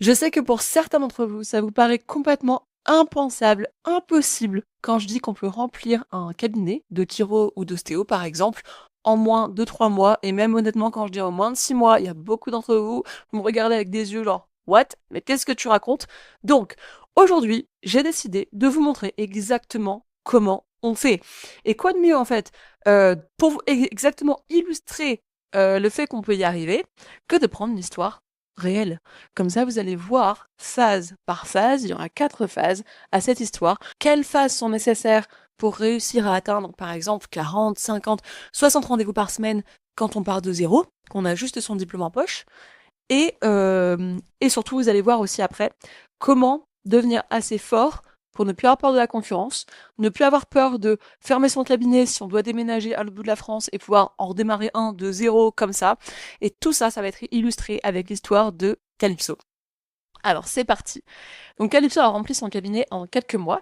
Je sais que pour certains d'entre vous, ça vous paraît complètement impensable, impossible, quand je dis qu'on peut remplir un cabinet de chiro ou d'ostéo, par exemple, en moins de 3 mois. Et même honnêtement, quand je dis en moins de 6 mois, il y a beaucoup d'entre vous, vous me regardez avec des yeux genre, what? Mais qu'est-ce que tu racontes? Donc, aujourd'hui, j'ai décidé de vous montrer exactement comment on fait. Et quoi de mieux, en fait, pour exactement illustrer le fait qu'on peut y arriver, que de prendre une histoire réelle. Comme ça, vous allez voir, phase par phase, il y aura 4 phases à cette histoire. Quelles phases sont nécessaires pour réussir à atteindre, par exemple, 40, 50, 60 rendez-vous par semaine quand on part de zéro, qu'on a juste son diplôme en poche. Et surtout, vous allez voir aussi après comment devenir assez fort pour ne plus avoir peur de la concurrence, ne plus avoir peur de fermer son cabinet si on doit déménager à l'autre bout de la France et pouvoir en redémarrer un de zéro comme ça. Et tout ça, ça va être illustré avec l'histoire de Calypso. Alors, c'est parti. Donc Calypso a rempli son cabinet en quelques mois.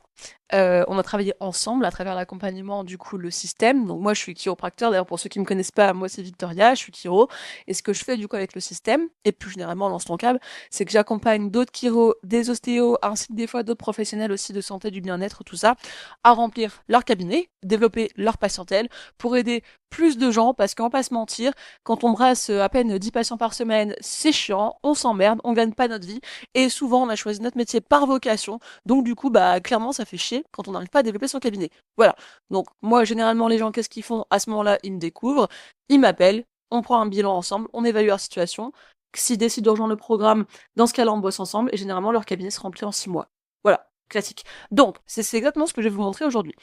On a travaillé ensemble à travers l'accompagnement, du coup, le système. Donc moi, je suis chiropracteur. D'ailleurs, pour ceux qui me connaissent pas, moi, c'est Victoria, je suis chiro. Et ce que je fais, du coup, avec le système, et plus généralement dans ton câble, c'est que j'accompagne d'autres chiros, des ostéos, ainsi que des fois d'autres professionnels aussi de santé, du bien-être, tout ça, à remplir leur cabinet, développer leur patientèle pour aider plus de gens, parce qu'on va pas se mentir, quand on brasse à peine 10 patients par semaine, c'est chiant, on s'emmerde, on gagne pas notre vie, et souvent on a choisi notre métier par vocation, donc du coup, bah clairement ça fait chier quand on n'arrive pas à développer son cabinet. Voilà. Donc moi, généralement, les gens, qu'est-ce qu'ils font à ce moment-là? Ils me découvrent, ils m'appellent, on prend un bilan ensemble, on évalue leur situation. S'ils décident de rejoindre le programme, dans ce cas-là, on bosse ensemble, et généralement leur cabinet se remplit en 6 mois. Voilà, classique. Donc, c'est exactement ce que je vais vous montrer aujourd'hui.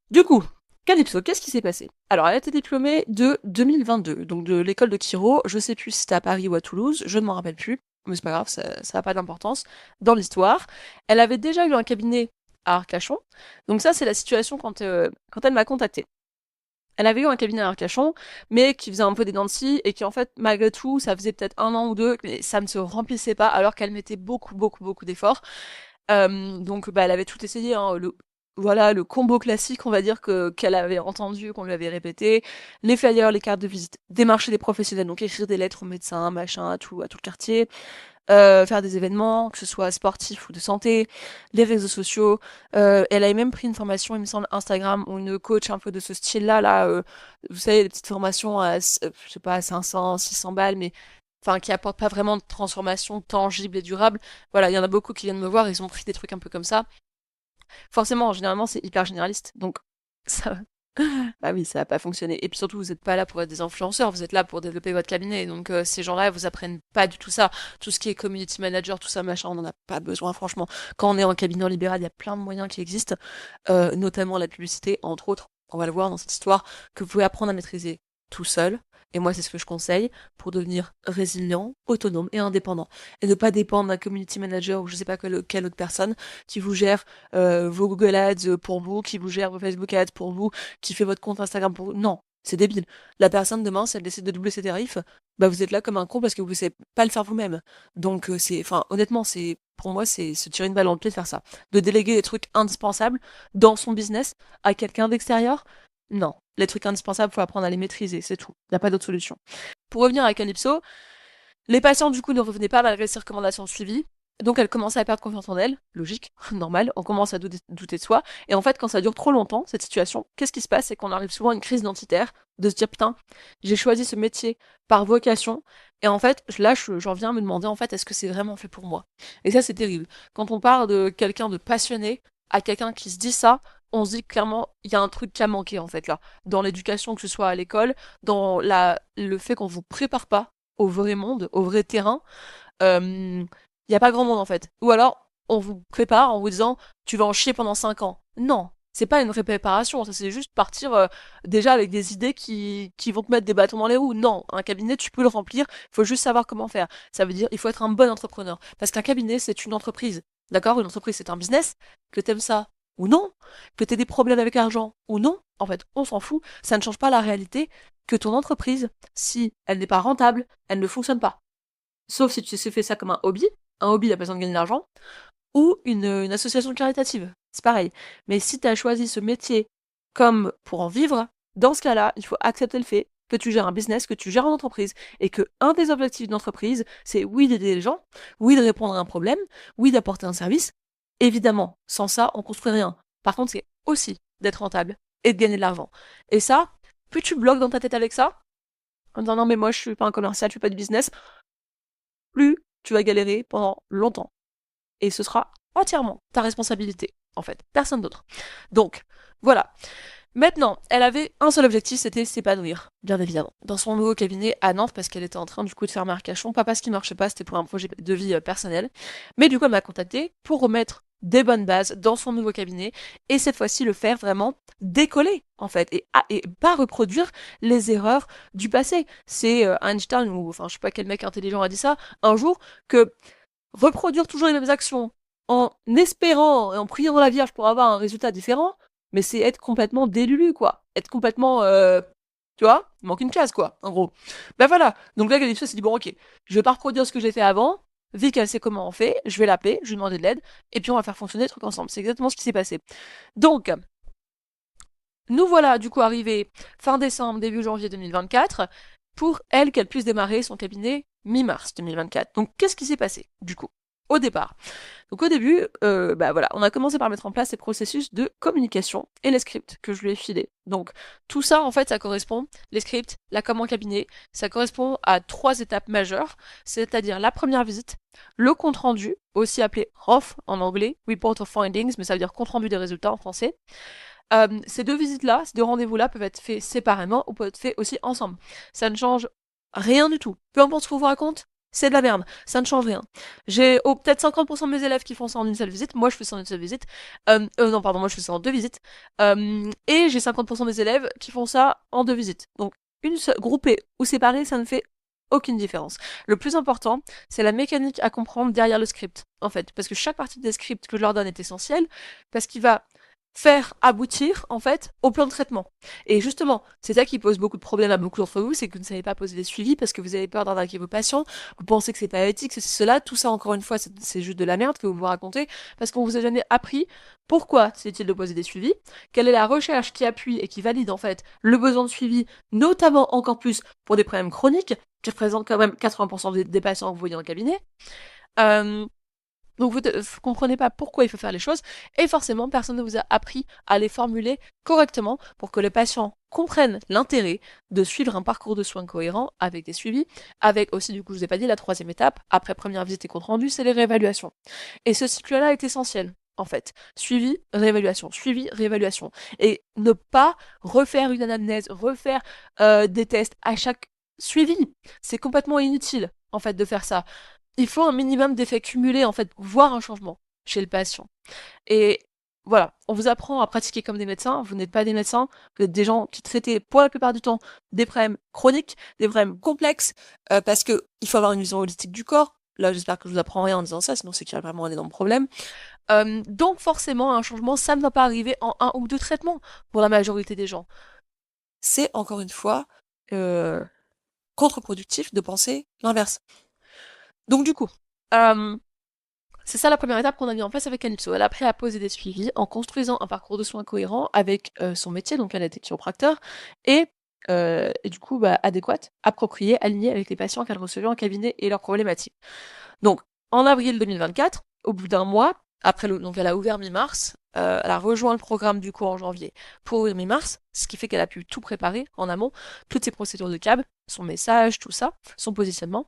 Du coup, Calypso, qu'est-ce qui s'est passé? Alors, elle a été diplômée de 2022, donc de l'école de chiro. Je sais plus si c'était à Paris ou à Toulouse, je ne m'en rappelle plus, mais c'est pas grave, ça n'a pas d'importance dans l'histoire. Elle avait déjà eu un cabinet à Arcachon, donc ça, c'est la situation quand elle m'a contactée. Elle avait eu un cabinet à Arcachon, mais qui faisait un peu des dents de scie, et qui en fait, malgré tout, ça faisait peut-être 1 an ou 2, mais ça ne se remplissait pas, alors qu'elle mettait beaucoup, beaucoup, beaucoup d'efforts. Donc bah, elle avait tout essayé, hein, voilà, le combo classique, on va dire, qu'elle avait entendu, qu'on lui avait répété, les flyers, les cartes de visite, démarcher des professionnels, donc écrire des lettres aux médecins, machin, à tout le quartier, faire des événements, que ce soit sportifs ou de santé, les réseaux sociaux. Elle avait même pris une formation, il me semble, Instagram, ou une coach un peu de ce style-là, là, vous savez, des petites formations à, je sais pas, 500, 600 balles, mais enfin, qui apportent pas vraiment de transformation tangible et durable. Voilà, il y en a beaucoup qui viennent me voir, ils ont pris des trucs un peu comme ça. Forcément, généralement, c'est hyper généraliste, donc ça, bah oui, ça va pas fonctionner. Et puis surtout, vous n'êtes pas là pour être des influenceurs, vous êtes là pour développer votre cabinet. Donc ces gens-là, ils vous apprennent pas du tout ça. Tout ce qui est community manager, tout ça, machin, on n'en a pas besoin, franchement. Quand on est en cabinet en libéral, il y a plein de moyens qui existent, notamment la publicité, entre autres. On va le voir dans cette histoire, que vous pouvez apprendre à maîtriser tout seul. Et moi, c'est ce que je conseille pour devenir résilient, autonome et indépendant. Et ne pas dépendre d'un community manager ou je sais pas quelle autre personne qui vous gère vos Google Ads pour vous, qui vous gère vos Facebook Ads pour vous, qui fait votre compte Instagram pour vous. Non, c'est débile. La personne demain, si elle décide de doubler ses tarifs, bah vous êtes là comme un con parce que vous ne savez pas le faire vous-même. Donc enfin honnêtement, c'est pour moi c'est se tirer une balle dans le pied de faire ça, de déléguer des trucs indispensables dans son business à quelqu'un d'extérieur. Non, les trucs indispensables, faut apprendre à les maîtriser, c'est tout. Il n'y a pas d'autre solution. Pour revenir à Calypso, les patients, du coup, ne revenaient pas malgré ces recommandations suivies. Donc, elle commençait à perdre confiance en elle. Logique, normal. On commence à douter de soi. Et en fait, quand ça dure trop longtemps, cette situation, qu'est-ce qui se passe? C'est qu'on arrive souvent à une crise identitaire, de se dire, putain, j'ai choisi ce métier par vocation. Et en fait, là, j'en viens à me demander, en fait, est-ce que c'est vraiment fait pour moi? Et ça, c'est terrible. Quand on parle de quelqu'un de passionné à quelqu'un qui se dit ça, on se dit clairement, il y a un truc qui a manqué, en fait, là. Dans l'éducation, que ce soit à l'école, dans le fait qu'on vous prépare pas au vrai monde, au vrai terrain, il n'y a pas grand monde en fait. Ou alors, on vous prépare en vous disant, tu vas en chier pendant 5 ans. Non, c'est pas une préparation, ça c'est juste partir déjà avec des idées qui vont te mettre des bâtons dans les roues. Non, un cabinet, tu peux le remplir, il faut juste savoir comment faire. Ça veut dire, il faut être un bon entrepreneur. Parce qu'un cabinet, c'est une entreprise. D'accord? Une entreprise, c'est un business. Que t'aimes ça ou non, que t'aies des problèmes avec l'argent ou non, en fait, on s'en fout. Ça ne change pas la réalité que ton entreprise, si elle n'est pas rentable, elle ne fonctionne pas. Sauf si tu fais ça comme un hobby, la besoin de gagner de l'argent, ou une association caritative. C'est pareil. Mais si tu as choisi ce métier comme pour en vivre, dans ce cas-là, il faut accepter le fait que tu gères un business, que tu gères une entreprise, et que un des objectifs d'une entreprise, c'est oui d'aider les gens, oui de répondre à un problème, oui d'apporter un service, évidemment, sans ça, on construit rien. Par contre, c'est aussi d'être rentable et de gagner de l'argent. Et ça, plus tu bloques dans ta tête avec ça, en disant non mais moi je suis pas un commercial, je fais pas de business, plus tu vas galérer pendant longtemps. Et ce sera entièrement ta responsabilité, en fait, personne d'autre. Donc, voilà. Maintenant, elle avait un seul objectif, c'était s'épanouir, bien évidemment, dans son nouveau cabinet à Nantes, parce qu'elle était en train du coup de faire Marcachon, pas parce qu'il marchait pas, c'était pour un projet de vie personnel. Mais du coup, elle m'a contactée pour remettre des bonnes bases dans son nouveau cabinet, et cette fois-ci le faire vraiment décoller, en fait, et pas reproduire les erreurs du passé. C'est Einstein, ou enfin je sais pas quel mec intelligent a dit ça, un jour, que reproduire toujours les mêmes actions en espérant et en priant dans la Vierge pour avoir un résultat différent, mais c'est être complètement délulu, quoi. Être complètement, tu vois, il manque une case, quoi, en gros. Ben voilà. Donc là, Galipso s'est dit, bon, ok, je vais pas reproduire ce que j'ai fait avant. Vu qu'elle sait comment on fait, je vais l'appeler, je vais lui demander de l'aide, et puis on va faire fonctionner le truc ensemble. C'est exactement ce qui s'est passé. Donc, nous voilà du coup arrivés fin décembre, début janvier 2024, pour elle qu'elle puisse démarrer son cabinet mi-mars 2024. Donc qu'est-ce qui s'est passé du coup au départ? Donc au début, bah voilà, on a commencé par mettre en place ces processus de communication et les scripts que je lui ai filés. Donc tout ça en fait ça correspond, les scripts, la com en cabinet, ça correspond à 3 étapes majeures, c'est-à-dire la première visite, le compte rendu, aussi appelé ROF en anglais, Report of Findings, mais ça veut dire compte rendu des résultats en français. Ces 2 visites-là, ces 2 rendez-vous-là peuvent être faits séparément ou peuvent être faits aussi ensemble. Ça ne change rien du tout. Peu importe ce qu'on vous raconte, c'est de la merde. Ça ne change rien. J'ai peut-être 50% de mes élèves qui font ça en une seule visite. Moi, je fais ça en une seule visite. Non, pardon, moi, je fais ça en 2 visites. Et j'ai 50% des élèves qui font ça en 2 visites. Donc, une seule, groupée ou séparée, ça ne fait aucune différence. Le plus important, c'est la mécanique à comprendre derrière le script, en fait. Parce que chaque partie des scripts que je leur donne est essentielle, parce qu'il va faire aboutir, en fait, au plan de traitement. Et justement, c'est ça qui pose beaucoup de problèmes à beaucoup d'entre vous, c'est que vous ne savez pas poser des suivis parce que vous avez peur d'arnaquer vos patients, vous pensez que c'est pas éthique, c'est cela, tout ça, encore une fois, c'est juste de la merde que vous vous racontez, parce qu'on vous a jamais appris pourquoi c'est utile de poser des suivis, quelle est la recherche qui appuie et qui valide, en fait, le besoin de suivi, notamment encore plus pour des problèmes chroniques, qui représentent quand même 80% des patients que vous voyez en cabinet. Donc vous ne comprenez pas pourquoi il faut faire les choses, et forcément personne ne vous a appris à les formuler correctement pour que les patients comprennent l'intérêt de suivre un parcours de soins cohérent avec des suivis, avec aussi, du coup je vous ai pas dit, la 3e étape, après première visite et compte rendu, c'est les réévaluations. Et ce cycle-là est essentiel, en fait. Suivi, réévaluation, suivi, réévaluation. Et ne pas refaire une anamnèse, refaire des tests à chaque suivi. C'est complètement inutile, en fait, de faire ça. Il faut un minimum d'effets cumulés, en fait, pour voir un changement chez le patient. Et voilà, on vous apprend à pratiquer comme des médecins, vous n'êtes pas des médecins, vous êtes des gens qui traitent pour la plupart du temps des problèmes chroniques, des problèmes complexes, parce que il faut avoir une vision holistique du corps. Là, j'espère que je vous apprends rien en disant ça, sinon c'est qu'il y a vraiment un énorme problème. Donc forcément, un changement, ça ne va pas arriver en 1 ou 2 traitements pour la majorité des gens. C'est encore une fois contre-productif de penser l'inverse. Donc du coup, c'est ça la première étape qu'on a mis en place avec Calypso. Elle a appris à poser des suivis en construisant un parcours de soins cohérent avec son métier, donc elle était chiropracteur, et du coup adéquate, appropriée, alignée avec les patients qu'elle recevait en cabinet et leurs problématiques. Donc en avril 2024, au bout d'un mois, donc elle a ouvert mi-mars, elle a rejoint le programme du coup en janvier pour ouvrir mi-mars, ce qui fait qu'elle a pu tout préparer en amont, toutes ses procédures de câble, son message, tout ça, son positionnement.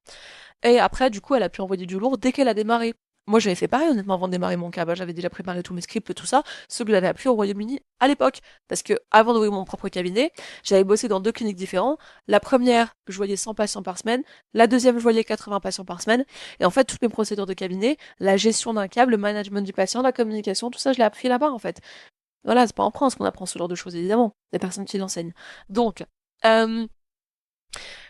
Et après, du coup, elle a pu envoyer du lourd dès qu'elle a démarré. Moi, j'avais fait pareil, honnêtement, avant de démarrer mon câble. J'avais déjà préparé tous mes scripts, tout ça, ce que j'avais appris au Royaume-Uni à l'époque. Parce que, avant d'ouvrir mon propre cabinet, j'avais bossé dans 2 cliniques différentes. La première, je voyais 100 patients par semaine. La deuxième, je voyais 80 patients par semaine. Et en fait, toutes mes procédures de cabinet, la gestion d'un câble, le management du patient, la communication, tout ça, je l'ai appris là-bas, en fait. Voilà, c'est pas en France qu'on apprend ce genre de choses, évidemment. Des personnes qui l'enseignent. Donc,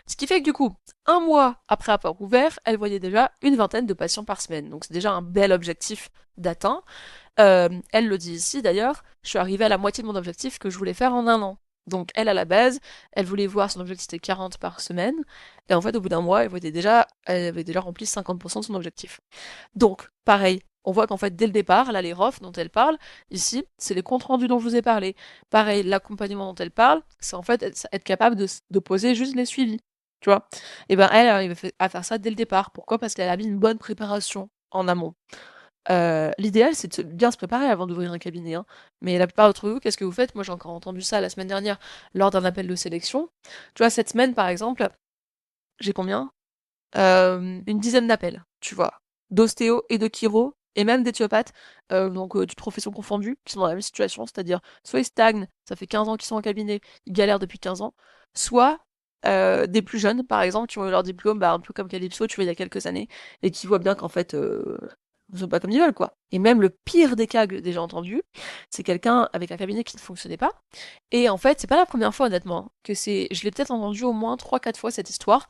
ce qui fait que du coup, 1 mois après avoir ouvert, elle voyait déjà une vingtaine de patients par semaine. Donc c'est déjà un bel objectif d'atteint. Elle le dit ici d'ailleurs, je suis arrivée à la moitié de mon objectif que je voulais faire en 1 an. Donc elle, à la base, elle voulait voir son objectif était 40 par semaine. Et en fait, au bout d'1 mois, elle avait déjà rempli 50% de son objectif. Donc, pareil, on voit qu'en fait, dès le départ, là, les ROF dont elle parle, ici, c'est les comptes rendus dont je vous ai parlé. Pareil, l'accompagnement dont elle parle, c'est en fait être capable de poser juste les suivis, tu vois. Et ben elle arrive à faire ça dès le départ. Pourquoi? Parce qu'elle a mis une bonne préparation en amont. L'idéal, c'est de bien se préparer avant d'ouvrir un cabinet, hein. Mais la plupart d'entre vous, qu'est-ce que vous faites? Moi, j'ai encore entendu ça la semaine dernière lors d'un appel de sélection. Tu vois, cette semaine, par exemple, j'ai combien? Une dizaine d'appels, tu vois, d'ostéo et de chiro et même d'éthiopathes, donc toutes professions confondues, qui sont dans la même situation, c'est-à-dire soit ils stagnent, ça fait 15 ans qu'ils sont en cabinet, ils galèrent depuis 15 ans, soit des plus jeunes, par exemple, qui ont eu leur diplôme, bah, un peu comme Calypso, tu vois, il y a quelques années, et qui voient bien qu'en fait, ils sont pas comme ils veulent, quoi. Et même le pire des cas que j'ai déjà entendu, c'est quelqu'un avec un cabinet qui ne fonctionnait pas. Et en fait, c'est pas la première fois, honnêtement, que c'est. Je l'ai peut-être entendu au moins 3-4 fois cette histoire.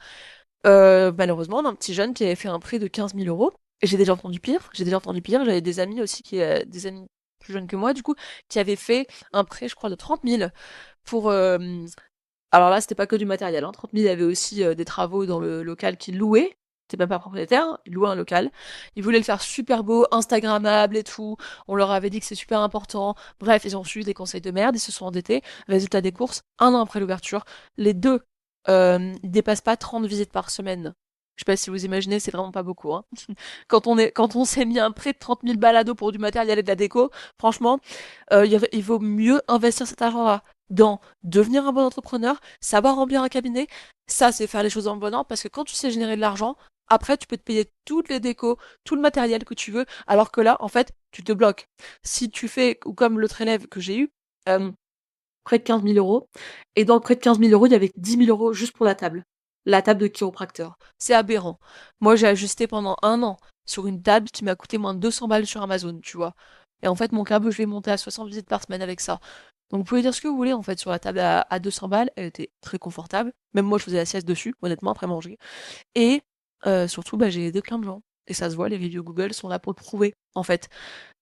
Malheureusement, d'un petit jeune qui avait fait un prêt de 15 000 euros. Et j'ai déjà entendu pire. J'avais des amis aussi, des amis plus jeunes que moi, du coup, qui avaient fait un prêt, je crois, de 30 000 pour. Alors là, c'était pas que du matériel, hein. 30 000, il y avait aussi des travaux dans le local qu'ils louaient. C'était même pas propriétaire, ils louaient un local. Ils voulaient le faire super beau, Instagrammable et tout. On leur avait dit que c'est super important. Bref, ils ont suivi des conseils de merde, ils se sont endettés. Résultat des courses, un an après l'ouverture, les deux, ils dépassent pas 30 visites par semaine. Je sais pas si vous imaginez, c'est vraiment pas beaucoup, hein. Quand on s'est mis un prêt de 30 000 balados pour du matériel et de la déco, franchement, il vaut mieux investir cet argent-là dans devenir un bon entrepreneur, savoir remplir un cabinet. Ça, c'est faire les choses en bon ordre parce que quand tu sais générer de l'argent, après, tu peux te payer toutes les décos, tout le matériel que tu veux, alors que là, en fait, tu te bloques. Si tu fais, ou comme l'autre élève que j'ai eu, euh, près de 15 000 euros, et dans près de 15 000 euros, il y avait 10 000 euros juste pour la table de chiropracteur. C'est aberrant. Moi, j'ai ajusté pendant un an sur une table qui m'a coûté moins de 200 balles sur Amazon, tu vois. Et en fait, mon câble, je l'ai monté à 60 visites par semaine avec ça. Donc, vous pouvez dire ce que vous voulez, en fait, sur la table à 200 balles, elle était très confortable. Même moi, je faisais la sieste dessus, honnêtement, après manger. Et surtout, bah, j'ai aidé plein de gens. Et ça se voit, les reviews Google sont là pour le prouver, en fait.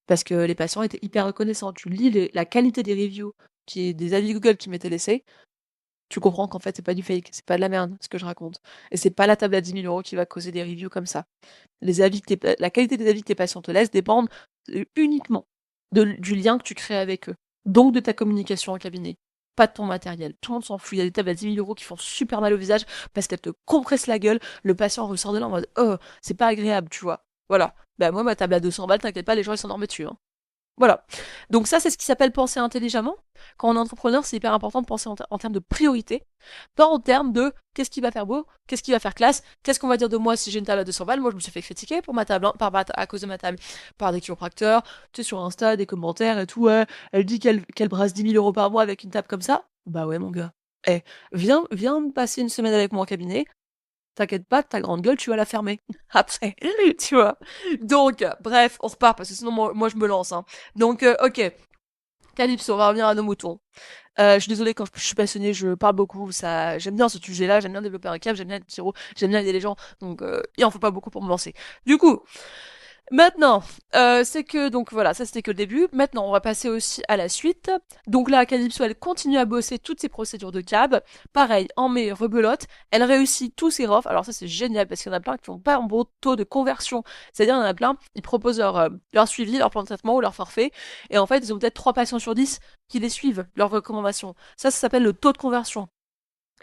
Parce que les patients étaient hyper reconnaissants. Tu lis la qualité des reviews, qui est des avis Google qui m'étaient laissés, tu comprends qu'en fait, c'est pas du fake, c'est pas de la merde, ce que je raconte. Et c'est pas la table à 10 000 euros qui va causer des reviews comme ça. La qualité des avis que tes patients te laissent dépendent uniquement du lien que tu crées avec eux. Donc de ta communication en cabinet. Pas de ton matériel. Tout le monde s'en fout. Il y a des tables à 10 000 euros qui font super mal au visage parce qu'elles te compressent la gueule. Le patient ressort de là en mode oh, c'est pas agréable, tu vois. Voilà. Ben moi, ma table à 200 balles, t'inquiète pas, les gens ils s'endorment dessus, hein. Voilà. Donc ça, c'est ce qui s'appelle penser intelligemment. Quand on est entrepreneur, c'est hyper important de penser en termes de priorité, pas en termes de qu'est-ce qui va faire beau, qu'est-ce qui va faire classe, qu'est-ce qu'on va dire de moi si j'ai une table à 200 balles. Moi, je me suis fait critiquer pour ma table, hein, à cause de ma table, par des chiropracteurs, tu sais, sur Insta, des commentaires et tout. Ouais, elle dit qu'elle brasse 10 000 euros par mois avec une table comme ça. Bah ouais, mon gars. Eh, viens me passer une semaine avec moi en cabinet. T'inquiète pas, ta grande gueule, tu vas la fermer. Après, tu vois. Donc, bref, on repart, parce que sinon, moi je me lance, hein. Donc, ok. Calypso, on va revenir à nos moutons. Je suis désolée, quand je suis passionnée, je parle beaucoup. Ça, j'aime bien ce sujet-là, j'aime bien développer un câble, j'aime bien être sirop, j'aime bien aider les gens. Donc, il en faut pas beaucoup pour me lancer. Du coup, maintenant, c'est que, donc voilà, ça c'était que le début. Maintenant, on va passer aussi à la suite. Donc là, Calypso, elle continue à bosser toutes ses procédures de cab. Pareil, en mai, rebelote. Elle réussit tous ses ROF. Alors ça, c'est génial parce qu'il y en a plein qui n'ont pas un bon taux de conversion. C'est-à-dire, il y en a plein, ils proposent leur suivi, leur plan de traitement ou leur forfait. Et en fait, ils ont peut-être 3 patients sur 10 qui les suivent, leurs recommandations. Ça s'appelle le taux de conversion.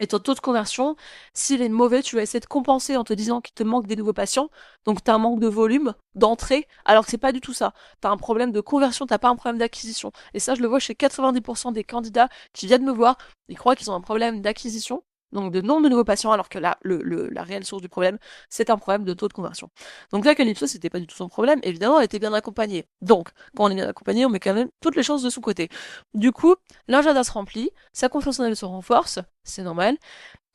Et ton taux de conversion, s'il est mauvais, tu vas essayer de compenser en te disant qu'il te manque des nouveaux patients. Donc, tu as un manque de volume, d'entrée, alors que c'est pas du tout ça. Tu as un problème de conversion, t'as pas un problème d'acquisition. Et ça, je le vois chez 90% des candidats qui viennent me voir. Ils croient qu'ils ont un problème d'acquisition, donc de nombre de nouveaux patients, alors que là, la réelle source du problème, c'est un problème de taux de conversion. Donc là, Calypso, c'était pas du tout son problème. Évidemment, elle était bien accompagnée. Donc, quand on est bien accompagné, on met quand même toutes les chances de son côté. Du coup, l'agenda se remplit, sa confiance en elle se renforce, c'est normal.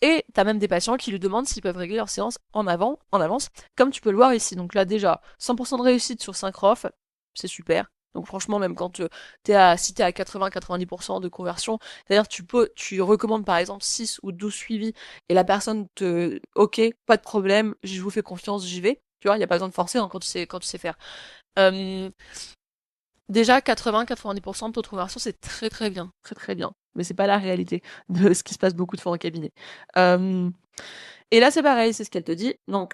Et t'as même des patients qui lui demandent s'ils peuvent régler leur séance en avance, comme tu peux le voir ici. Donc là, déjà, 100% de réussite sur 5 ROF, c'est super. Donc franchement, même quand si t'es à 80-90% de conversion, c'est-à-dire tu recommandes par exemple 6 ou 12 suivis et la personne ok, pas de problème, je vous fais confiance, j'y vais. Tu vois, il n'y a pas besoin de forcer, hein, quand tu sais faire. Euh, Déjà, 80-90% de taux de conversion, c'est très très bien. Très très bien. Mais c'est pas la réalité de ce qui se passe beaucoup de fois en cabinet. Euh, et là, c'est pareil, c'est ce qu'elle te dit. Donc,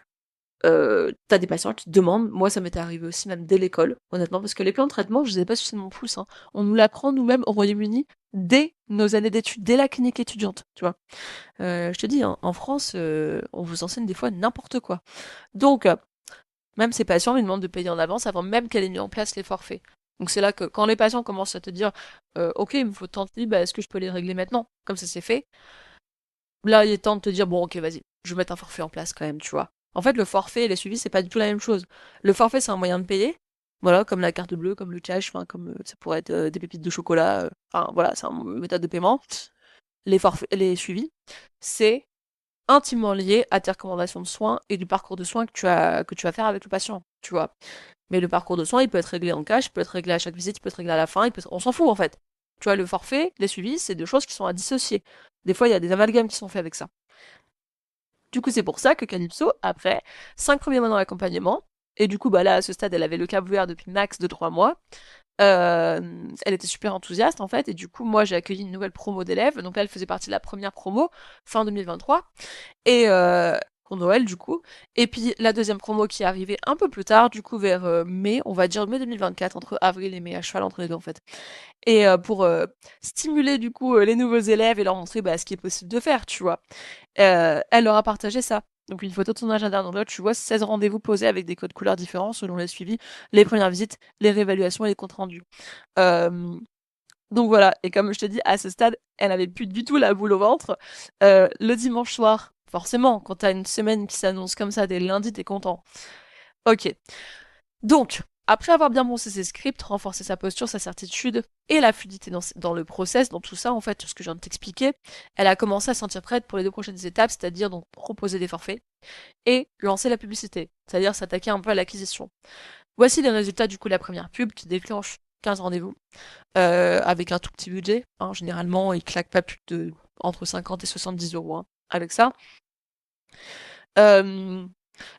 tu des patients qui te demandent, moi ça m'était arrivé aussi même dès l'école, honnêtement, parce que les plans de traitement, je les ai pas sucés de mon pouce, hein. On nous l'apprend nous-mêmes au Royaume-Uni dès nos années d'études, dès la clinique étudiante, tu vois? Je te dis, hein, en France, on vous enseigne des fois n'importe quoi. Donc, même ces patients ils demandent de payer en avance avant même qu'elle ait mis en place les forfaits. Donc c'est là que quand les patients commencent à te dire, OK, il me faut tant de livres, bah, est-ce que je peux les régler maintenant? Comme ça c'est fait. Là, il est temps de te dire, bon, OK, vas-y, je vais mettre un forfait en place quand même, tu vois. En fait, le forfait et les suivis, c'est pas du tout la même chose. Le forfait, c'est un moyen de payer. Voilà, comme la carte bleue, comme le cash, enfin, comme ça pourrait être des pépites de chocolat. Enfin, voilà, c'est une méthode de paiement. Les forfaits, les suivis, c'est intimement lié à tes recommandations de soins et du parcours de soins que tu vas faire avec le patient, tu vois. Mais le parcours de soins, il peut être réglé en cash, il peut être réglé à chaque visite, il peut être réglé à la fin, on s'en fout en fait. Tu vois, le forfait, les suivis, c'est deux choses qui sont à dissocier. Des fois, il y a des amalgames qui sont faits avec ça. Du coup, c'est pour ça que Calypso, après 5 premiers mois dans l'accompagnement, et du coup, bah là, à ce stade, elle avait le cap ouvert depuis max de 3 mois, elle était super enthousiaste en fait, et du coup, moi j'ai accueilli une nouvelle promo d'élèves, donc là, elle faisait partie de la première promo, fin 2023, et pour Noël du coup. Et puis la deuxième promo qui est arrivée un peu plus tard, du coup vers mai, on va dire mai 2024, entre avril et mai, à cheval entre les deux en fait. Et pour stimuler du coup les nouveaux élèves et leur montrer bah, ce qui est possible de faire, tu vois. Elle leur a partagé ça. Donc une photo de son agenda. Donc là, tu vois 16 rendez-vous posés avec des codes couleurs différents selon les suivis, les premières visites, les réévaluations et les comptes rendus. Euh, donc voilà, et comme je te dis, à ce stade, elle avait plus du tout la boule au ventre. Le dimanche soir, forcément, quand t'as une semaine qui s'annonce comme ça dès le lundi, t'es content. Ok. Donc, après avoir bien pensé ses scripts, renforcé sa posture, sa certitude et la fluidité dans le process, dans tout ça, en fait, ce que je viens de t'expliquer, elle a commencé à se sentir prête pour les deux prochaines étapes, c'est-à-dire donc proposer des forfaits et lancer la publicité, c'est-à-dire s'attaquer un peu à l'acquisition. Voici les résultats du coup de la première pub qui déclenche 15 rendez-vous avec un tout petit budget. Hein, généralement, ils claquent pas plus de entre 50 et 70 euros hein, avec ça. Euh,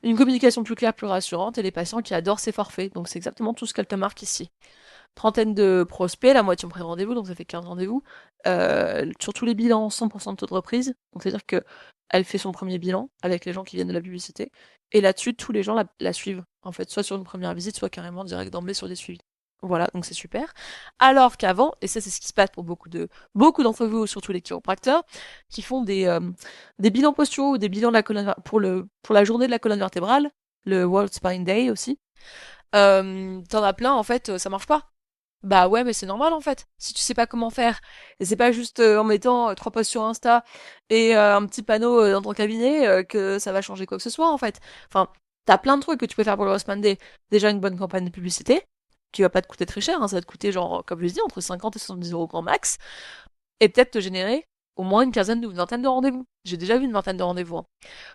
une communication plus claire, plus rassurante et les patients qui adorent ces forfaits. Donc c'est exactement tout ce qu'elle te marque ici. Trentaine de prospects, la moitié ont pris rendez-vous, donc ça fait 15 rendez-vous. Sur tous les bilans, 100% de taux de reprise. Donc c'est-à-dire que elle fait son premier bilan avec les gens qui viennent de la publicité. Et là-dessus, tous les gens la suivent. En fait, soit sur une première visite, soit carrément direct d'emblée sur des suivis. Voilà, donc c'est super. Alors qu'avant, et ça c'est ce qui se passe pour beaucoup d'entre vous, surtout les chiropracteurs, qui font des bilans posturaux ou des bilans de la colonne pour la journée de la colonne vertébrale, le World Spine Day aussi. T'en as plein, en fait, ça marche pas. Bah ouais, mais c'est normal en fait. Si tu sais pas comment faire, et c'est pas juste en mettant 3 posts sur Insta et un petit panneau dans ton cabinet que ça va changer quoi que ce soit en fait. Enfin, t'as plein de trucs que tu peux faire pour le Rossmann Day. Déjà une bonne campagne de publicité, qui va pas te coûter très cher, hein, ça va te coûter genre, comme je l'ai dit, entre 50 et 70 euros grand max, et peut-être te générer au moins une quinzaine ou une vingtaine de rendez-vous. J'ai déjà vu une vingtaine de rendez-vous. Hein.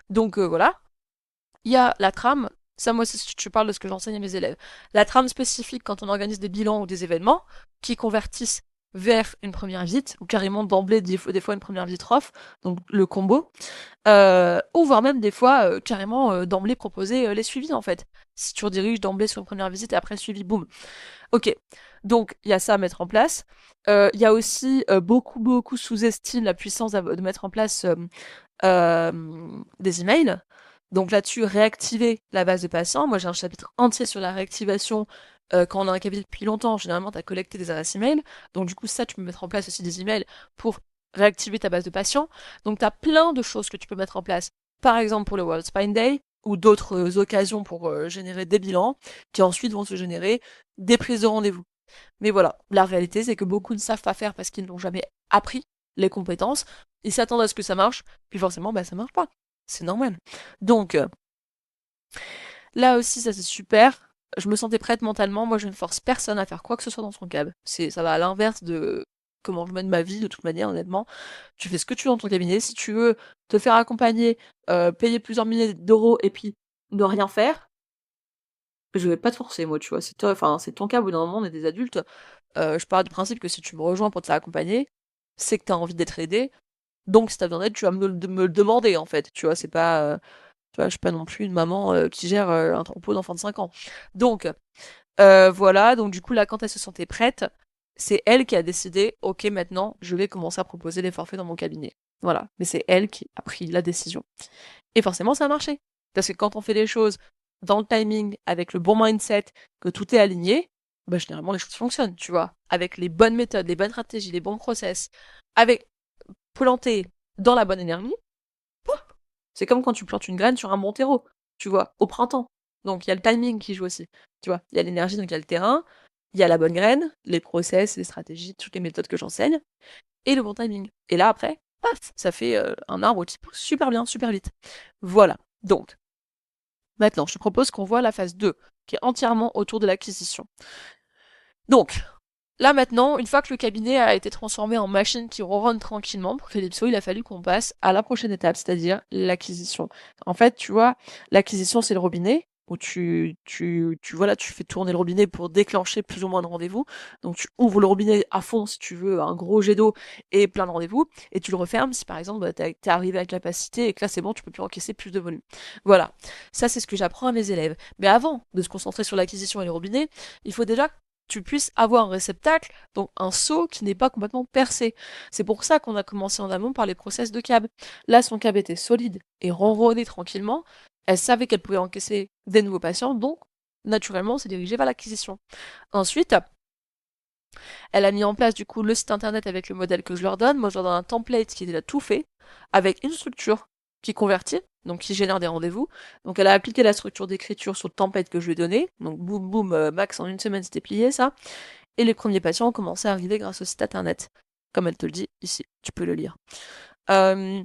Donc voilà, il y a la trame, ça moi je parle de ce que j'enseigne à mes élèves. La trame spécifique quand on organise des bilans ou des événements qui convertissent vers une première visite, ou carrément d'emblée des fois une première visite off, donc le combo, ou voire même des fois carrément d'emblée proposer les suivis en fait. Si tu rediriges d'emblée sur une première visite et après le suivi, boum. Ok, donc il y a ça à mettre en place. Il y a aussi beaucoup sous-estiment la puissance de mettre en place des emails. Donc là-dessus, réactiver la base de patients. Moi, j'ai un chapitre entier sur la réactivation quand on a un cabinet depuis longtemps. Généralement, tu as collecté des adresses email. Donc du coup, ça, tu peux mettre en place aussi des emails pour réactiver ta base de patients. Donc tu as plein de choses que tu peux mettre en place. Par exemple, pour le World Spine Day ou d'autres occasions pour générer des bilans qui ensuite vont se générer des prises de rendez-vous. Mais voilà, la réalité, c'est que beaucoup ne savent pas faire parce qu'ils n'ont jamais appris les compétences. Ils s'attendent à ce que ça marche, puis forcément, bah, ça marche pas. C'est normal. Donc, là aussi, ça c'est super. Je me sentais prête mentalement. Moi, je ne force personne à faire quoi que ce soit dans son cab. Ça va à l'inverse de comment je mène ma vie, de toute manière, honnêtement. Tu fais ce que tu veux dans ton cabinet. Si tu veux te faire accompagner, payer plusieurs milliers d'euros et puis ne rien faire, je vais pas te forcer, moi, tu vois. C'est toi, enfin, c'est ton cas, au bout d'un moment, on est des adultes. Je pars du principe que si tu me rejoins pour te faire accompagner, c'est que tu as envie d'être aidé. Donc, si t'as besoin d'aide, tu vas me le demander, en fait. Tu vois, c'est pas. Tu vois, je suis pas non plus une maman qui gère un troupeau d'enfants de 5 ans. Donc, voilà. Donc, du coup, là, quand elle se sentait prête, c'est elle qui a décidé, ok, maintenant, je vais commencer à proposer les forfaits dans mon cabinet. Voilà. Mais c'est elle qui a pris la décision. Et forcément, ça a marché. Parce que quand on fait les choses dans le timing, avec le bon mindset, que tout est aligné, bah, généralement les choses fonctionnent, tu vois. Avec les bonnes méthodes, les bonnes stratégies, les bons process, avec planter dans la bonne énergie, pouf, c'est comme quand tu plantes une graine sur un bon terreau, tu vois, au printemps. Donc il y a le timing qui joue aussi, tu vois. Il y a l'énergie, donc il y a le terrain, il y a la bonne graine, les process, les stratégies, toutes les méthodes que j'enseigne, et le bon timing. Et là après, paf, ça fait un arbre qui pousse super bien, super vite. Voilà. Donc, maintenant, je te propose qu'on voit la phase 2, qui est entièrement autour de l'acquisition. Donc, là maintenant, une fois que le cabinet a été transformé en machine qui ronronne tranquillement pour Calypso, il a fallu qu'on passe à la prochaine étape, c'est-à-dire l'acquisition. En fait, tu vois, l'acquisition, c'est le robinet où voilà, tu fais tourner le robinet pour déclencher plus ou moins de rendez-vous. Donc tu ouvres le robinet à fond si tu veux un gros jet d'eau et plein de rendez-vous, et tu le refermes si par exemple t'es arrivé à capacité et que là c'est bon, tu peux plus encaisser plus de volume. Voilà, ça c'est ce que j'apprends à mes élèves. Mais avant de se concentrer sur l'acquisition et le robinet, il faut déjà tu puisses avoir un réceptacle, donc un seau qui n'est pas complètement percé. C'est pour ça qu'on a commencé en amont par les process de cab. Là, son cab était solide et ronronnait tranquillement. Elle savait qu'elle pouvait encaisser des nouveaux patients, donc naturellement, on s'est dirigé vers l'acquisition. Ensuite, elle a mis en place du coup le site internet avec le modèle que je leur donne. Moi, je leur donne un template qui est déjà tout fait, avec une structure qui convertit, donc qui génère des rendez-vous. Donc elle a appliqué la structure d'écriture sur le template que je lui ai donné. Donc boum boum, max en une semaine c'était plié ça. Et les premiers patients ont commencé à arriver grâce au site internet. Comme elle te le dit ici, tu peux le lire. Euh,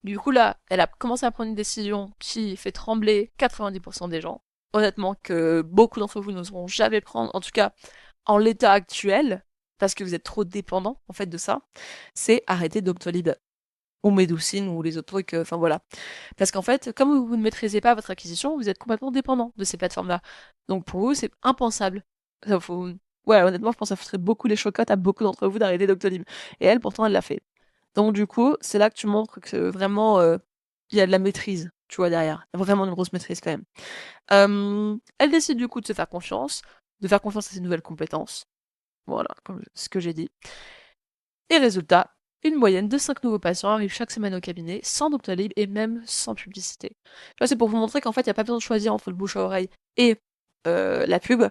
du coup là, elle a commencé à prendre une décision qui fait trembler 90% des gens. Honnêtement, que beaucoup d'entre vous n'oseront jamais prendre, en tout cas en l'état actuel, parce que vous êtes trop dépendant en fait de ça, c'est arrêter Doctolib ou Medicine ou les autres trucs, enfin voilà. Parce qu'en fait, comme vous ne maîtrisez pas votre acquisition, vous êtes complètement dépendant de ces plateformes-là. Donc pour vous, c'est impensable. Ça, faut... Ouais, honnêtement, je pense que ça ferait beaucoup les chocottes à beaucoup d'entre vous d'arrêter Doctolib. Et elle, pourtant, elle l'a fait. Donc du coup, c'est là que tu montres que vraiment, il y a de la maîtrise, tu vois, derrière. Il y a vraiment une grosse maîtrise quand même. Elle décide du coup de faire confiance à ses nouvelles compétences. Voilà, comme ce que j'ai dit. Et résultat, une moyenne de 5 nouveaux patients arrivent chaque semaine au cabinet, sans Doctolib et même sans publicité. Tu vois, c'est pour vous montrer qu'en fait, il n'y a pas besoin de choisir entre le bouche à oreille et la pub.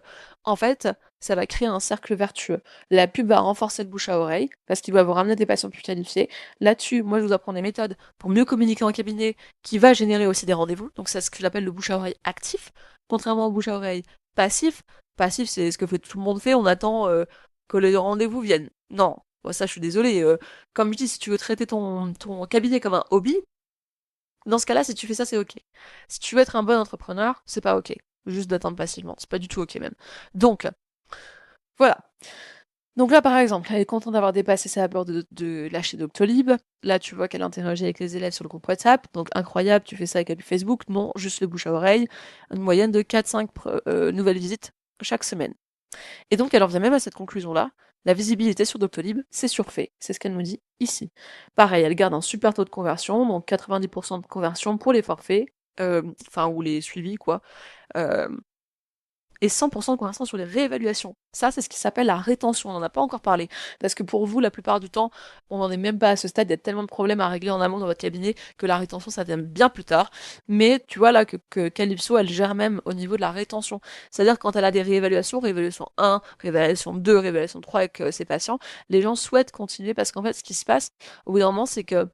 En fait, ça va créer un cercle vertueux. La pub va renforcer le bouche à oreille, parce qu'il va vous ramener des patients plus qualifiés. Là-dessus, moi, je vous apprends des méthodes pour mieux communiquer en cabinet, qui va générer aussi des rendez-vous. Donc, c'est ce que j'appelle le bouche à oreille actif, contrairement au bouche à oreille passif. Passif, c'est ce que tout le monde fait, on attend que les rendez-vous viennent. Non, bon, ça, je suis désolée. Comme je dis, si tu veux traiter ton cabinet comme un hobby, dans ce cas-là, si tu fais ça, c'est ok. Si tu veux être un bon entrepreneur, c'est pas ok. Juste d'attendre passivement, c'est pas du tout ok même. Donc, voilà. Donc là, par exemple, elle est contente d'avoir dépassé sa peur de lâcher Doctolib. Là, tu vois qu'elle interagit avec les élèves sur le groupe WhatsApp. Donc, incroyable, tu fais ça avec Facebook. Non, juste le bouche à oreille. Une moyenne de 4-5 nouvelles visites chaque semaine. Et donc, elle en vient même à cette conclusion-là. La visibilité sur Doctolib, c'est surfait. C'est ce qu'elle nous dit ici. Pareil, elle garde un super taux de conversion, donc 90% de conversion pour les forfaits, enfin, ou les suivis, quoi. Euh, et 100% de conversion sur les réévaluations. Ça, c'est ce qui s'appelle la rétention. On n'en a pas encore parlé. Parce que pour vous, la plupart du temps, on n'en est même pas à ce stade. Il y a tellement de problèmes à régler en amont dans votre cabinet que la rétention, ça vient bien plus tard. Mais tu vois là que Calypso, elle gère même au niveau de la rétention. C'est-à-dire quand elle a des réévaluations, réévaluation 1, réévaluation 2, réévaluation 3 avec ses patients, les gens souhaitent continuer parce qu'en fait, ce qui se passe au bout d'un moment, c'est que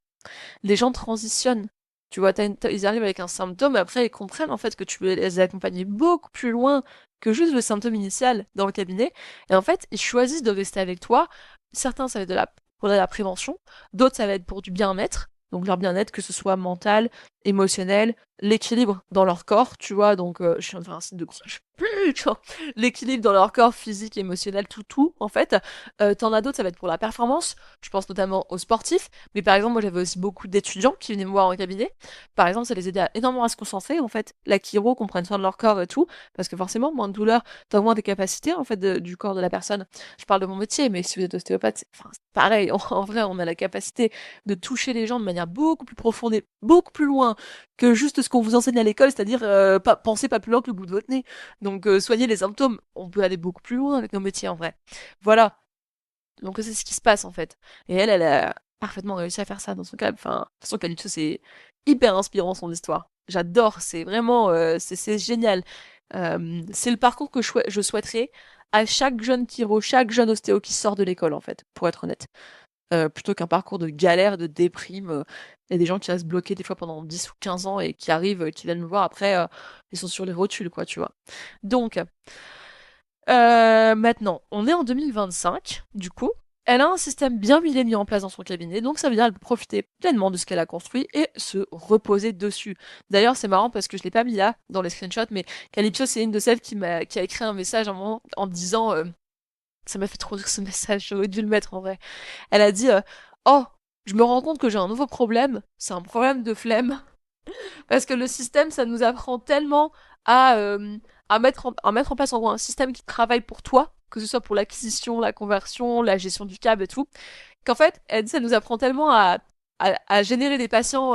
les gens transitionnent. Tu vois, ils arrivent avec un symptôme, et après ils comprennent en fait que tu peux les accompagner beaucoup plus loin que juste le symptôme initial dans le cabinet. Et en fait, ils choisissent de rester avec toi. Certains, ça va être pour de la prévention, d'autres, ça va être pour du bien-être. Donc leur bien-être, que ce soit mental, émotionnel, l'équilibre dans leur corps, tu vois. Donc, je suis en train de faire un signe de croix. L'équilibre dans leur corps physique, émotionnel, tout, en fait. T'en as d'autres, ça va être pour la performance. Je pense notamment aux sportifs. Mais par exemple, moi, j'avais aussi beaucoup d'étudiants qui venaient me voir en cabinet. Par exemple, ça les aidait énormément à se concentrer, en fait. La chiro, qu'on prenne soin de leur corps et tout. Parce que forcément, moins de douleur, t'augmentes des capacités, en fait, du corps de la personne. Je parle de mon métier, mais si vous êtes ostéopathe, c'est pareil. En vrai, on a la capacité de toucher les gens de manière beaucoup plus profonde et beaucoup plus loin que juste ce qu'on vous enseigne à l'école, c'est-à-dire pensez pas plus loin que le bout de votre nez. Donc soigner les symptômes, on peut aller beaucoup plus loin avec nos métiers en vrai. Voilà. Donc c'est ce qui se passe en fait. Et elle a parfaitement réussi à faire ça dans son cas. Enfin, de toute façon, Calypso, c'est hyper inspirant son histoire. J'adore, c'est vraiment, c'est génial. C'est le parcours que je souhaiterais à chaque jeune chiro, chaque jeune ostéo qui sort de l'école, en fait, pour être honnête. Plutôt qu'un parcours de galère, de déprime. Il y a des gens qui restent bloqués des fois pendant 10 ou 15 ans et qui arrivent, qui viennent me voir après, ils sont sur les rotules, quoi, tu vois. Donc, maintenant, on est en 2025, du coup. Elle a un système bien mis en place dans son cabinet, donc ça veut dire qu'elle peut profiter pleinement de ce qu'elle a construit et se reposer dessus. D'ailleurs, c'est marrant parce que je l'ai pas mis là, dans les screenshots, mais Calypso, c'est une de celles qui a écrit un message à un moment en disant, ça m'a fait trop rire ce message, j'aurais dû le mettre en vrai. Elle a dit, oh, je me rends compte que j'ai un nouveau problème, c'est un problème de flemme. Parce que le système, ça nous apprend tellement à, à mettre en place en gros un système qui travaille pour toi, que ce soit pour l'acquisition, la conversion, la gestion du câble et tout, qu'en fait, ça nous apprend tellement à générer des patients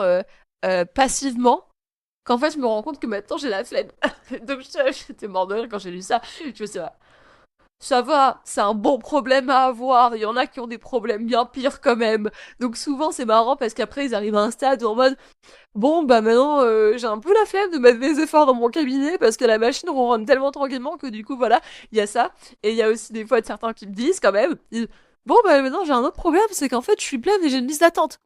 passivement, qu'en fait, je me rends compte que maintenant j'ai la flemme. Donc j'étais mort de rire quand j'ai lu ça. Je me suis dit, ça va, c'est un bon problème à avoir. Il y en a qui ont des problèmes bien pires quand même. Donc souvent c'est marrant parce qu'après ils arrivent à un stade où en mode bon bah maintenant j'ai un peu la flemme de mettre des efforts dans mon cabinet parce que la machine ronronne tellement tranquillement que du coup voilà, il y a ça. Et il y a aussi des fois certains qui me disent quand même, bon bah maintenant j'ai un autre problème, c'est qu'en fait je suis pleine et j'ai une liste d'attente.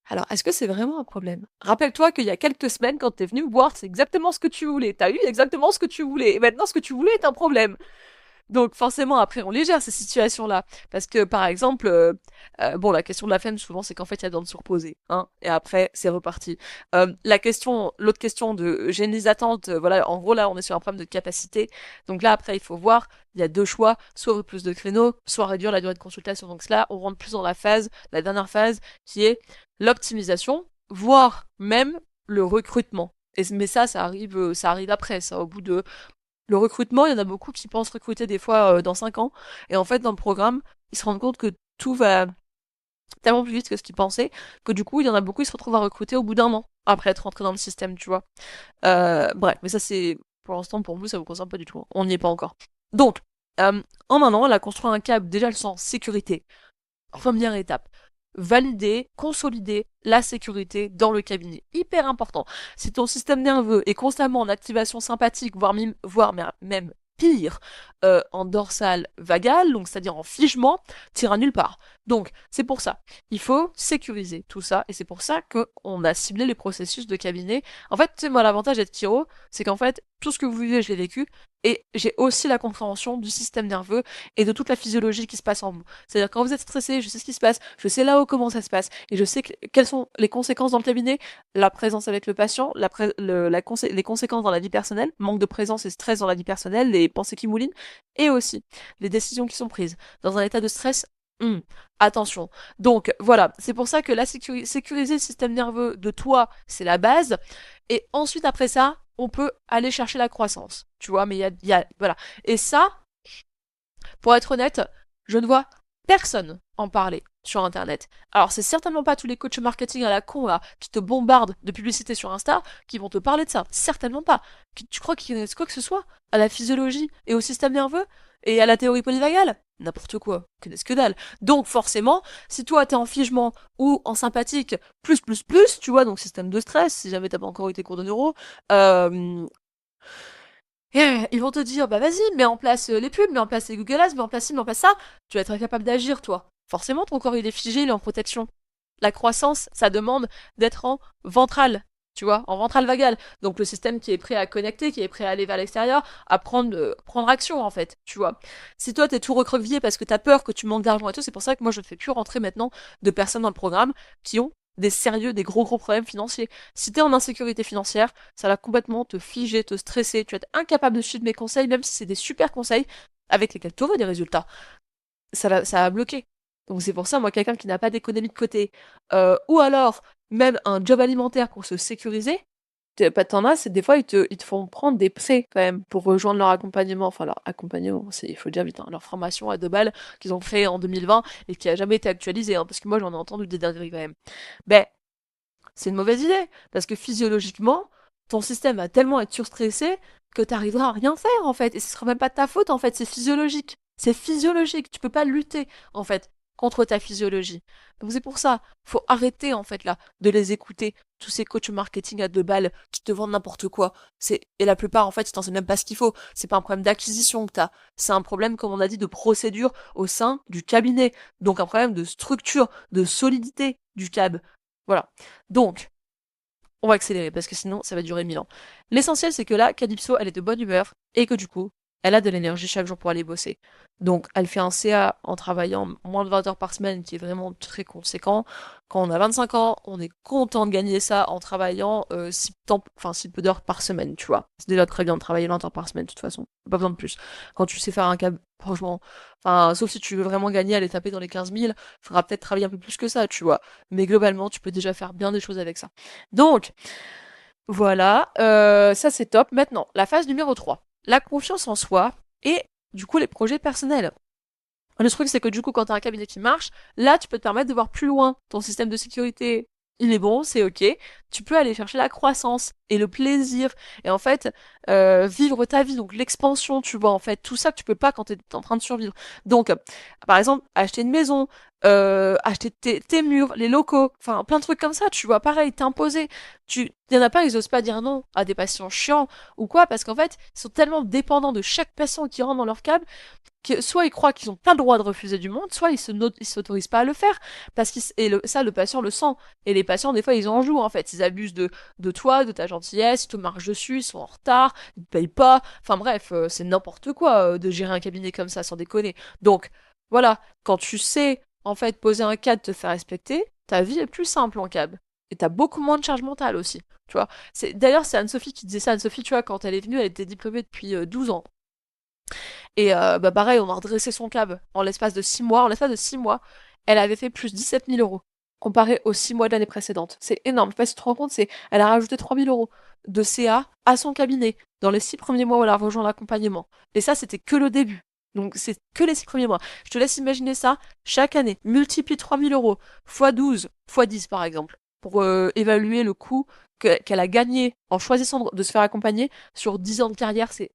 Alors, est-ce que c'est vraiment un problème? Rappelle-toi qu'il y a quelques semaines, quand t'es venu me voir, c'est exactement ce que tu voulais. T'as eu exactement ce que tu voulais. Et maintenant, ce que tu voulais est un problème. Donc forcément, après, on les gère ces situations-là. Parce que, par exemple, bon, la question de la flemme, souvent, c'est qu'en fait, il y a besoin de se reposer. Hein, et après, c'est reparti. L'autre question de j'ai des attentes, voilà, en gros, là, on est sur un problème de capacité. Donc là, après, il faut voir, il y a deux choix, soit plus de créneaux, soit réduire la durée de consultation. Donc là, on rentre plus dans la dernière phase, qui est l'optimisation, voire même le recrutement. Mais ça arrive après, ça, au bout de le recrutement, il y en a beaucoup qui pensent recruter des fois dans 5 ans. Et en fait, dans le programme, ils se rendent compte que tout va tellement plus vite que ce qu'ils pensaient, que du coup, il y en a beaucoup qui se retrouvent à recruter au bout d'un an, après être rentrés dans le système, tu vois. Bref, mais ça c'est, pour l'instant, pour vous, ça vous concerne pas du tout. On n'y est pas encore. Donc, en un an, elle a construit un câble, déjà le sens sécurité. Première étape, valider, consolider la sécurité dans le cabinet. Hyper important. Si ton système nerveux est constamment en activation sympathique, voire même pire, en dorsale vagale, donc c'est-à-dire en figement, t'iras nulle part. Donc, c'est pour ça. Il faut sécuriser tout ça, et c'est pour ça qu'on a ciblé les processus de cabinet. En fait, tu sais, moi, l'avantage d'être chiro, c'est qu'en fait, tout ce que vous vivez, je l'ai vécu, et j'ai aussi la compréhension du système nerveux et de toute la physiologie qui se passe en vous. C'est-à-dire quand vous êtes stressé, je sais ce qui se passe, je sais là-haut comment ça se passe, et je sais quelles sont les conséquences dans le cabinet, la présence avec le patient, les conséquences dans la vie personnelle, manque de présence et stress dans la vie personnelle, les pensées qui moulinent, et aussi les décisions qui sont prises. Dans un état de stress, attention. Donc voilà, c'est pour ça que sécuriser le système nerveux de toi, c'est la base, et ensuite après ça, on peut aller chercher la croissance, tu vois, mais voilà. Et ça, pour être honnête, je ne vois personne en parler sur Internet. Alors, c'est certainement pas tous les coachs marketing à la con, là, qui te bombardent de publicité sur Insta, qui vont te parler de ça. Certainement pas. Tu crois qu'ils connaissent quoi que ce soit à la physiologie et au système nerveux et à la théorie polyvagale? N'importe quoi. Ils connaissent que dalle. Donc, forcément, si toi, t'es en figement ou en sympathique, tu vois, donc système de stress, si jamais t'as pas encore eu tes cours de neuro, ils vont te dire, bah vas-y, mets en place les pubs, mets en place les Google Ads, mets en place ci, mets en place ça. Tu vas être incapable d'agir, toi. Forcément, ton corps, il est figé, il est en protection. La croissance, ça demande d'être en ventral, tu vois, en ventral vagal. Donc le système qui est prêt à connecter, qui est prêt à aller vers l'extérieur, à prendre action, en fait, tu vois. Si toi, t'es tout recroquevillé parce que t'as peur que tu manques d'argent et tout, c'est pour ça que moi, je ne fais plus rentrer maintenant de personnes dans le programme qui ont des gros problèmes financiers. Si t'es en insécurité financière, ça va complètement te figer, te stresser, tu vas être incapable de suivre mes conseils, même si c'est des super conseils avec lesquels tu auras des résultats. Ça va bloquer. Donc c'est pour ça, moi, quelqu'un qui n'a pas d'économie de côté, ou alors même un job alimentaire pour se sécuriser, t'en as, c'est des fois, ils te font prendre des prêts quand même pour rejoindre leur accompagnement. Enfin, leur accompagnement, il faut dire vite, hein, leur formation à 2 balles qu'ils ont créée en 2020 et qui a jamais été actualisée, hein, parce que moi, j'en ai entendu des dingueries quand même. Ben, c'est une mauvaise idée, parce que physiologiquement, ton système va tellement être surstressé que t'arriveras à rien faire, en fait. Et ce sera même pas de ta faute, en fait, c'est physiologique. C'est physiologique, tu peux pas lutter, en fait. contre ta physiologie. Donc c'est pour ça, faut arrêter en fait là de les écouter, tous ces coachs marketing à 2 balles qui te vendent n'importe quoi. Et la plupart en fait, ils t'enseignent même pas ce qu'il faut. C'est pas un problème d'acquisition que t'as, c'est un problème, comme on a dit, de procédure au sein du cabinet. Donc un problème de structure, de solidité du cab. Voilà. Donc, on va accélérer parce que sinon ça va durer 1000 ans. L'essentiel c'est que là, Calypso, elle est de bonne humeur et que du coup, elle a de l'énergie chaque jour pour aller bosser. Donc elle fait un CA en travaillant moins de 20 heures par semaine qui est vraiment très conséquent. Quand on a 25 ans, on est content de gagner ça en travaillant 6 peu d'heures par semaine, tu vois. C'est déjà très bien de travailler 20 heures par semaine de toute façon. Pas besoin de plus. Quand tu sais faire un cab, franchement, enfin, sauf si tu veux vraiment gagner, aller taper dans les 15 000, faudra peut-être travailler un peu plus que ça, tu vois. Mais globalement, tu peux déjà faire bien des choses avec ça. Donc, voilà, ça c'est top. Maintenant, la phase numéro 3, la confiance en soi et du coup les projets personnels. Le truc c'est que du coup quand tu as un cabinet qui marche, là tu peux te permettre de voir plus loin. Ton système de sécurité, il est bon, c'est ok. Tu peux aller chercher la croissance et le plaisir et en fait vivre ta vie, donc l'expansion, tu vois, en fait, tout ça que tu peux pas quand tu es en train de survivre. Donc, par exemple, acheter une maison, acheter tes murs, les locaux, enfin plein de trucs comme ça, tu vois, pareil, t'imposer. Il y en a pas, ils osent pas dire non à des patients chiants ou quoi, parce qu'en fait, ils sont tellement dépendants de chaque patient qui rentre dans leur câble que soit ils croient qu'ils ont pas le droit de refuser du monde, soit ils s'autorisent pas à le faire, parce ça, le patient le sent. Et les patients, des fois, ils en jouent, en fait. Ils abusent de toi, de ta gentillesse, ils te marchent dessus, ils sont en retard, ils te payent pas. Enfin bref, c'est n'importe quoi de gérer un cabinet comme ça, sans déconner. Donc, voilà, quand tu sais, en fait, poser un cadre, te faire respecter, ta vie est plus simple en cab. Et t'as beaucoup moins de charge mentale aussi, tu vois. D'ailleurs, c'est Anne-Sophie qui disait ça. Anne-Sophie, tu vois, quand elle est venue, elle était diplômée depuis 12 ans. Et bah pareil, on a redressé son cab en l'espace de 6 mois. En l'espace de 6 mois, elle avait fait plus 17 000 euros comparé aux 6 mois de l'année précédente. C'est énorme. Je sais pas si tu te rends compte, elle a rajouté 3 000 euros de CA à son cabinet dans les 6 premiers mois où elle a rejoint l'accompagnement. Et ça, c'était que le début. Donc c'est que les 6 premiers mois. Je te laisse imaginer ça chaque année. Multiplie 3 000 euros fois 12, fois 10 par exemple, pour évaluer le coût qu'elle a gagné en choisissant de se faire accompagner sur 10 ans de carrière. C'est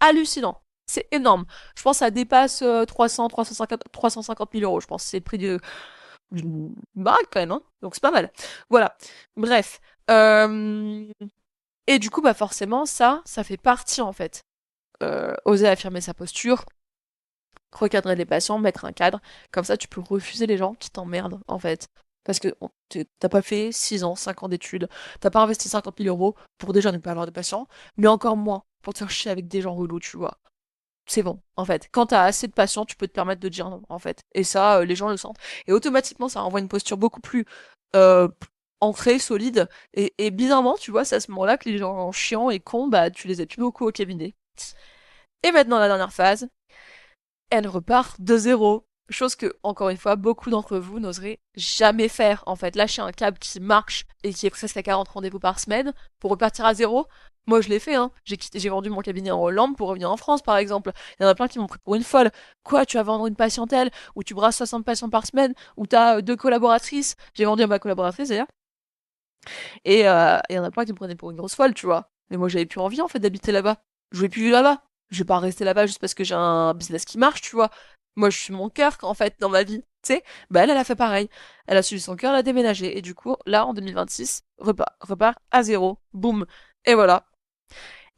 hallucinant. C'est énorme. Je pense que ça dépasse 350 000 euros. Je pense que c'est le prix d'une baraque quand même. Hein, donc c'est pas mal. Voilà. Bref. Et du coup, bah forcément, ça fait partie en fait. Oser affirmer sa posture, recadrer les patients, mettre un cadre. Comme ça, tu peux refuser les gens qui t'emmerdent en fait. Parce que t'as pas fait 6 ans, 5 ans d'études, t'as pas investi 50 000 euros pour déjà ne pas avoir de patients, mais encore moins pour te faire chier avec des gens relous, tu vois. C'est bon, en fait. Quand t'as assez de patience, tu peux te permettre de dire non, en fait. Et ça, les gens le sentent. Et automatiquement, ça renvoie une posture beaucoup plus euh, ancrée, solide. Et bizarrement, tu vois, c'est à ce moment-là que les gens chiants et cons, bah, tu les as plus beaucoup au cabinet. Et maintenant, la dernière phase, elle repart de zéro. Chose que, encore une fois, beaucoup d'entre vous n'oseraient jamais faire. En fait, lâcher un câble qui marche et qui est presque à 40 rendez-vous par semaine pour repartir à zéro. Moi, je l'ai fait, hein. J'ai vendu mon cabinet en Hollande pour revenir en France, par exemple. Il y en a plein qui m'ont pris pour une folle. Quoi, tu vas vendre une patientèle où tu brasses 60 patients par semaine, où t'as 2 collaboratrices. J'ai vendu à ma collaboratrice, d'ailleurs. Et il y en a plein qui me prenaient pour une grosse folle, tu vois. Mais moi, j'avais plus envie, en fait, d'habiter là-bas. Je voulais plus vivre là-bas. Je vais pas rester là-bas juste parce que j'ai un business qui marche, tu vois. Moi, je suis mon cœur, en fait, dans ma vie. Tu sais, bah elle a fait pareil. Elle a suivi son cœur, elle a déménagé. Et du coup, là, en 2026, repart à zéro. Boum. Et voilà.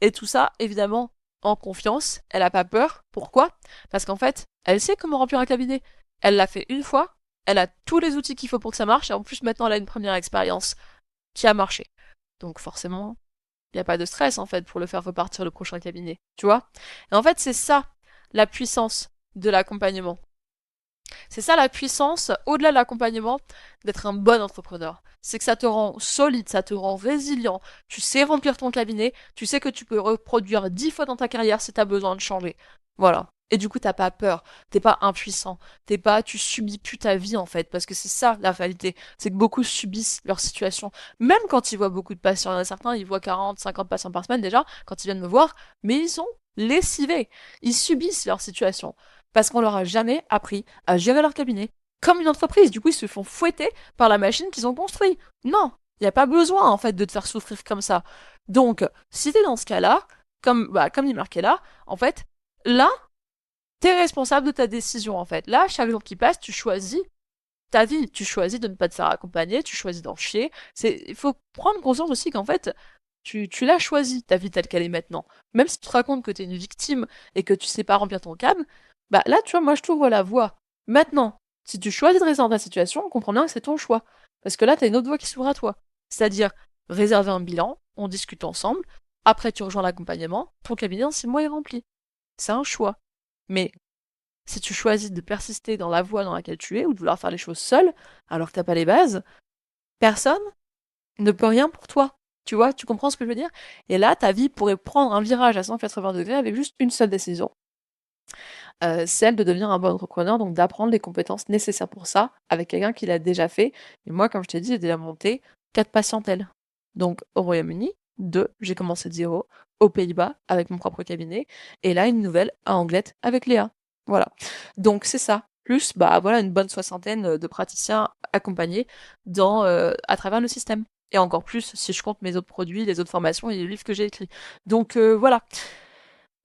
Et tout ça, évidemment, en confiance. Elle a pas peur. Pourquoi? Parce qu'en fait, elle sait comment remplir un cabinet. Elle l'a fait une fois. Elle a tous les outils qu'il faut pour que ça marche. Et en plus, maintenant, elle a une première expérience qui a marché. Donc forcément, il n'y a pas de stress en fait pour le faire repartir le prochain cabinet. Tu vois? Et en fait, c'est ça la puissance de l'accompagnement. C'est ça la puissance, au-delà de l'accompagnement, d'être un bon entrepreneur. C'est que ça te rend solide, ça te rend résilient. Tu sais remplir ton cabinet, tu sais que tu peux reproduire 10 fois dans ta carrière si tu as besoin de changer. Voilà. Et du coup, t'as pas peur, t'es pas impuissant, tu subis plus ta vie en fait, parce que c'est ça la réalité. C'est que beaucoup subissent leur situation. Même quand ils voient beaucoup de patients, il y en a certains, ils voient 40, 50 patients par semaine déjà, quand ils viennent me voir, mais ils sont lessivés. Ils subissent leur situation parce qu'on leur a jamais appris à gérer leur cabinet comme une entreprise. Du coup, ils se font fouetter par la machine qu'ils ont construite. Non, il n'y a pas besoin en fait de te faire souffrir comme ça. Donc, si t'es dans ce cas-là, comme il marquait là, en fait, là, T'es responsable de ta décision, en fait. Là, chaque jour qui passe, tu choisis ta vie. Tu choisis de ne pas te faire accompagner, tu choisis d'en chier. Il faut prendre conscience aussi qu'en fait, tu l'as choisi, ta vie telle qu'elle est maintenant. Même si tu te racontes que t'es une victime et que tu sais pas remplir ton câble, bah là, tu vois, moi, je t'ouvre la voie. Maintenant, si tu choisis de rester dans ta situation, comprends bien que c'est ton choix. Parce que là, t'as une autre voie qui s'ouvre à toi. C'est-à-dire réserver un bilan, on discute ensemble, après tu rejoins l'accompagnement, ton cabinet en 6 mois est rempli. C'est un choix. Mais si tu choisis de persister dans la voie dans laquelle tu es ou de vouloir faire les choses seul, alors que t'as pas les bases, personne ne peut rien pour toi. Tu vois, tu comprends ce que je veux dire? Et là, ta vie pourrait prendre un virage à 180 degrés avec juste une seule décision. Celle de devenir un bon entrepreneur, donc d'apprendre les compétences nécessaires pour ça avec quelqu'un qui l'a déjà fait. Et moi, comme je t'ai dit, j'ai déjà monté 4 patientèles. Donc au Royaume-Uni, 2, j'ai commencé de 0, aux Pays-Bas avec mon propre cabinet, et là une nouvelle à Anglette avec Léa. Voilà. Donc c'est ça. Plus bah voilà une bonne soixantaine de praticiens accompagnés à travers le système. Et encore plus si je compte mes autres produits, les autres formations et les livres que j'ai écrits. Donc voilà.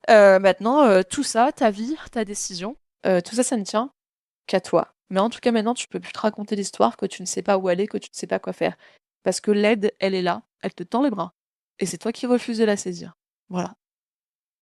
Maintenant, tout ça, ta vie, ta décision, tout ça, ça ne tient qu'à toi. Mais en tout cas, maintenant, tu peux plus te raconter l'histoire que tu ne sais pas où aller, que tu ne sais pas quoi faire. Parce que l'aide, elle est là, elle te tend les bras. Et c'est toi qui refuses de la saisir. Voilà.